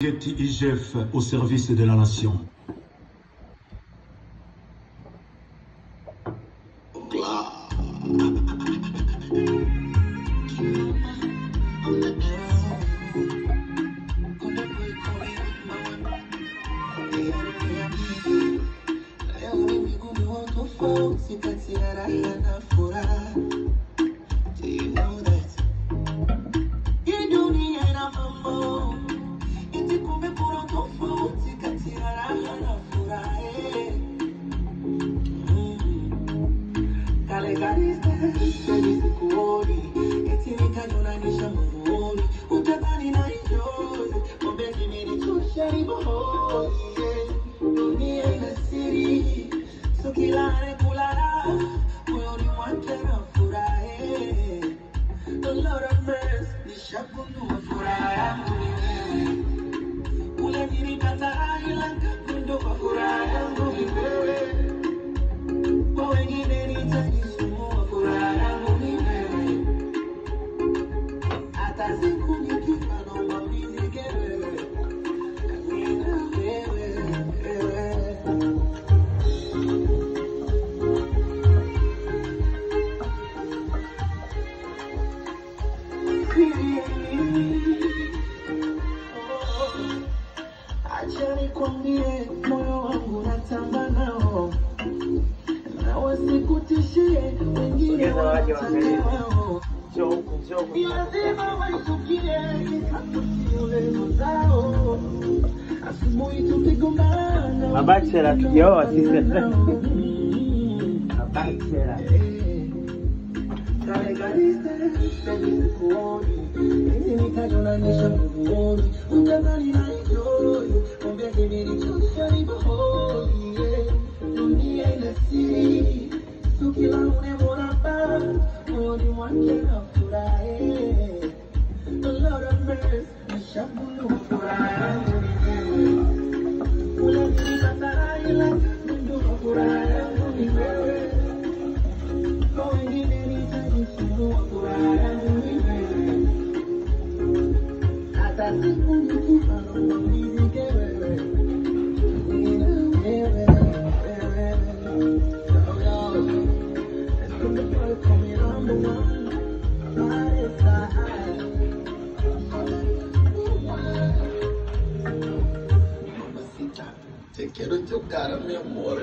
IGF au service de la nation. Mabachela tukioa sisi mabachela Te quiero chocar, mi amor.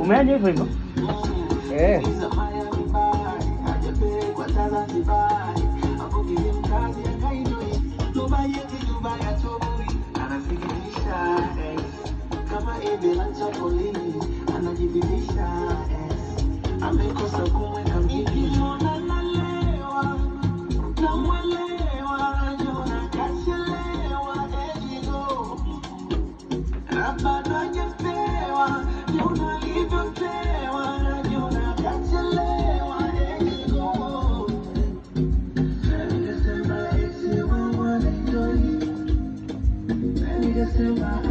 Umeaje hivyo hivyo? Just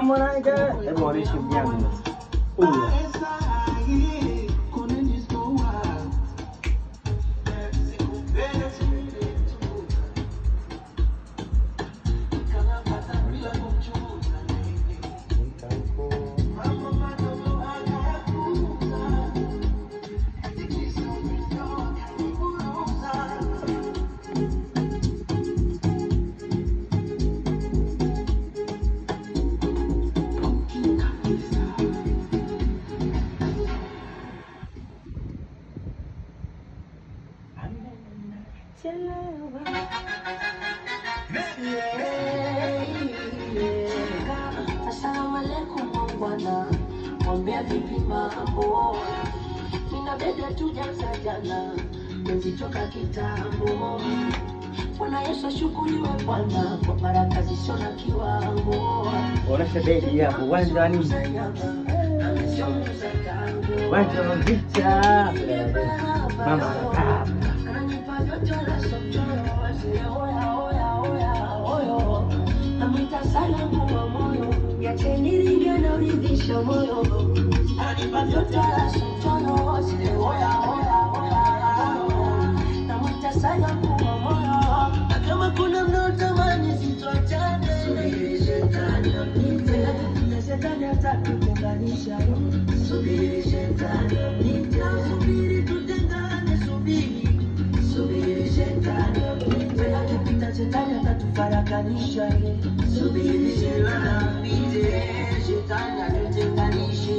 Harmonize, hebu onesha vyangu. Assalamu alaikum bwana, mwambia vipi mambo? Mina beda tujaza jana, nzichoka kitambo. Bwana Yesu ashukuriwe bwana, kwa baraka zisizo na kiwango. Onesha bedi yako, uwanja wa nini? Uwanja wa vita. Mama Namwita sana kwa moyo, niache niringe na uridhisha moyo. Ananipa vyote la sotono, zile oya oya oya. Namwita sana kwa moyo, na kama kuna mnaotamani sitoachane. Subiri shetani apite, na shetani atakutenganisha. Subiri shetani apite, subiri tutengane, subiri. Subiri shetani apite, akipita shetani atatufarakanisha. Subiri shetani apite, shetani atutenganishe.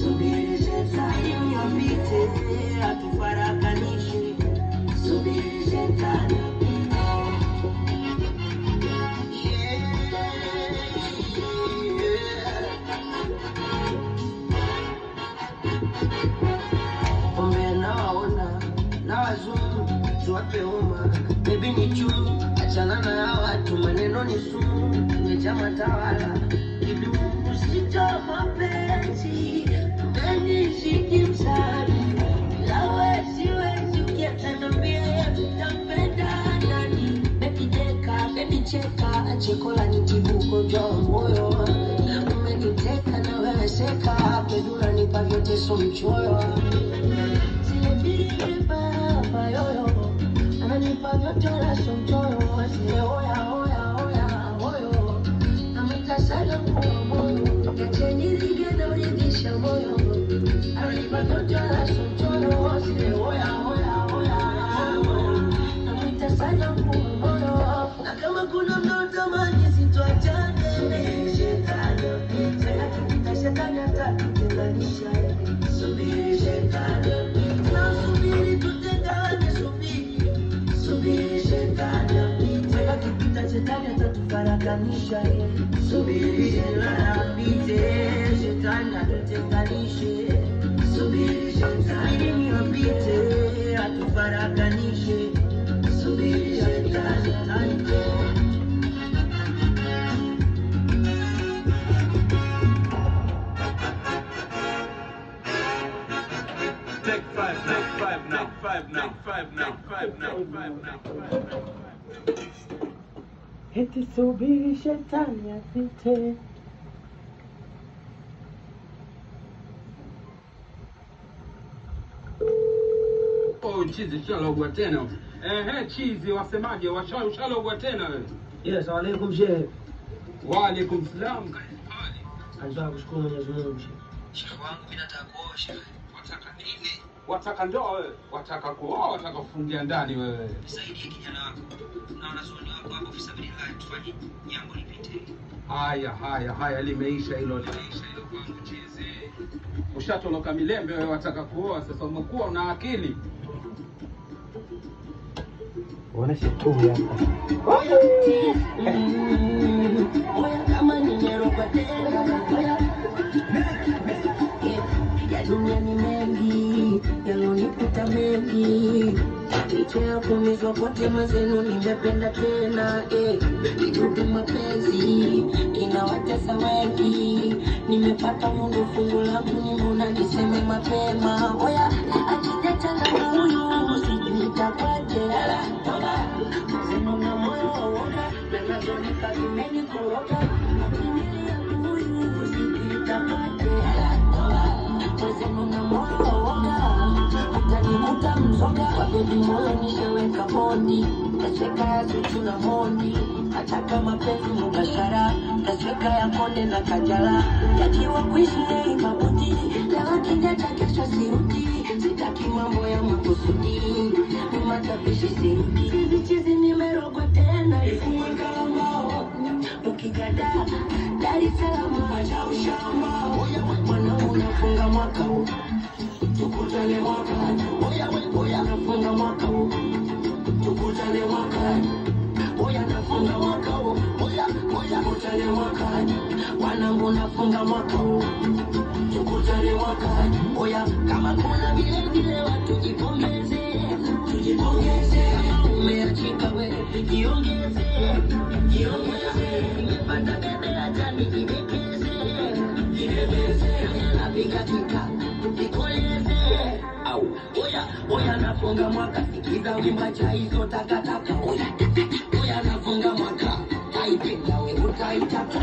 Subiri shetani apite, atufarakanishe. Subiri shetani apite. Ombe naona na wazungu tuwape uma, baby ni chungu, achana na ya watu, maneno ni sumu, nimejama tawala, kidumu sita mapenzi, umenishiki msari, lawe siwezi ukiatanambia, tutapenda nani, baby deka, baby cheka, chekola nitibuko jo moyo, umeniteka na wewe seka, pedula nipa vyote so mchoyo. Ananipa vyote la somchoyo, asile oya oya oya oyo. Namwita sana kwa moyo, niache niringe na uridhisha moyo. Ananipa vyote la somchoyo, asile oya oya oya. Namwita sana kwa moyo, na kama kuna mnaotamani sitoachane. Subiri shetani apite, akipita shetani atatutenganisha. Subiri shetani apite, na subiri tutengane, subiri. Subiri shetani apite, akipita shetani atatufarakanisha. Subiri shetani apite, shetani atutenganishe. Subiri shetani apite, atufarakanishe. Subiri shetani apite. Eti subiri shetani apite. Oh, chizi shalogwa tena. Chizi wasemaje? Washalogwa tena wewe? Yes, alaikum sheikh. Wa alaikum salam. Anza kushukuru Mwenyezi Mungu. Sheikh wangu mimi nataka kuoa sheikh. Wataka nini? Wataka ndoa wewe? Wataka kuoa, wataka kufungia ndani wewe? Nisaidie kijana wangu. Na wanazuoni wako hapo fisabilillah tufanye jambo lipite. Haya limeisha hilo kwangu chizi. Ushatoloka milembe wewe, wataka kuoa sasa, umekuwa una akili. Onesha tu hapa. Kama nimeroka tena, ya dunia ni mengi, yalonikuta mengi. Licha ya kuumizwa kote mazenu nimependa tena. Kidudu mapenzi inawatesa wengi, nimepata Mungu fungu langu, nimuna niseme mapema. Oya akiteta na huyu sijui itakwaje. Mazenu na moyo waoga, na nazo nikazimeni kuroga. Akinilia huyu soga wabibi moyo nishaweka bodi tasweka ya zuchu na modi hata kama penzi mubashara tasweka ya konde na kajala yakiwa kuishi nei mabuti leo kinyacha kesho siruti sitaki mambo ya makusudi matapishi siruti chizi nimerogwa tena ifuwe kalambao ukigada Dar es Salaam acha ushamba mwana unafunga mwaka huu tukutane mwakani oya nafunga mwaka huu tukutane mwakani oya nafunga mwaka huu oya tukutane mwakani wanangu nafunga mwaka huu tukutane mwakani oya kama kuna vile watu jipongeze kama umeachika wewe jiongeze nimepanda bebe acha nijidekeze napiga kika nikoleze au oya nafunga mwaka sikiza wimba cha hizo takataka oya nafunga mwaka taipenda we utaitaka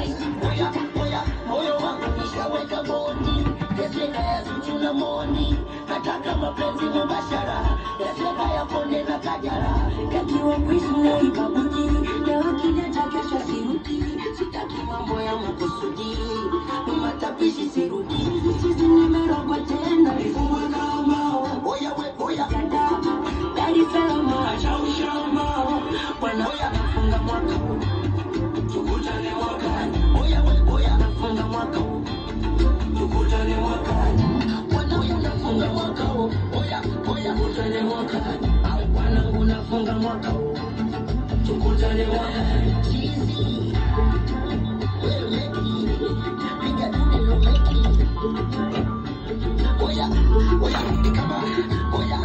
oya moyo wangu nishaweka boni teseka ya zuchu na moni nataka mapenzi mubashara teseka ya konde na kajara yakiwa kuishi na ikabuti leo kinyacha kesho siruti sitaki mambo ya makusudi matapishi siruti chizi nimerogwa tena ifuwe kalambao oya Dar es Salaam acha ushamba bwana nafunga mwaka huu tukutane mwakani oya nafunga mwaka huu tukutane mwakani bwana nafunga mwaka huu oya tukutane mwakani wanangu nafunga mwaka huu tukutane mwakani chizi wewe meki piga dude meki oya kama oya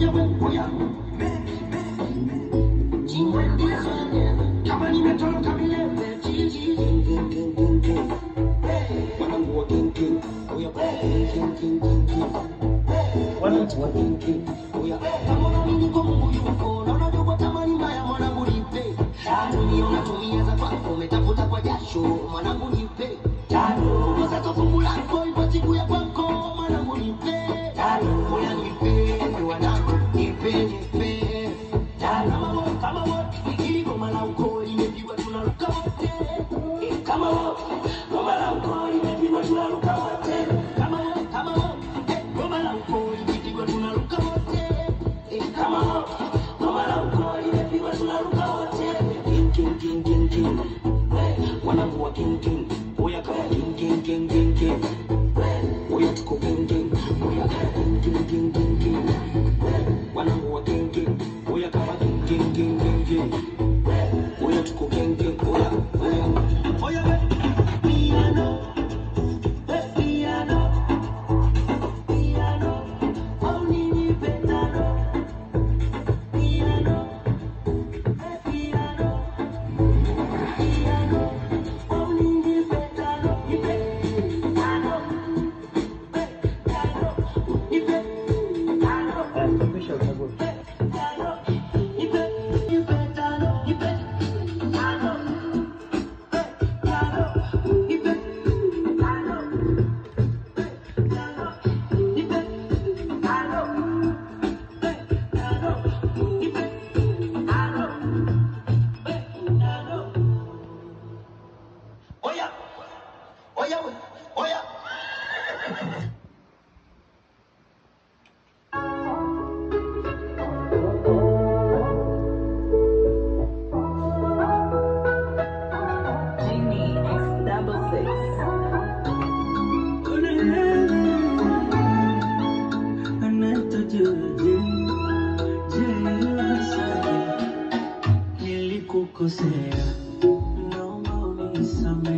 genge oya kama nimetoroka milele wanangu wa genge oya wanangu wa genge oya kama mimi kwa Mungu yuko na unajua tamani mbaya mwanangu nipe dunia unatumia za kwako umetafuta kwa jasho mwanangu nipe sasa tofungu lako ipo siku ya kwako mwanangu nipe oya nipe wanangu nipe kama wote ikili goma la uko limepigwa tunaruka wote kama wote goma la uko limepigwa tunaruka wote kama wote goma la uko limepigwa tunaruka wote kama wote goma la uko limepigwa tunaruka wote king wanangu wa king oya kama king oya tuko king oya king wanangu wa king oya kama king oya tuko king oya piano au nini petano piano au nini petano Oya. Nilikukosea, naomba unisamehe.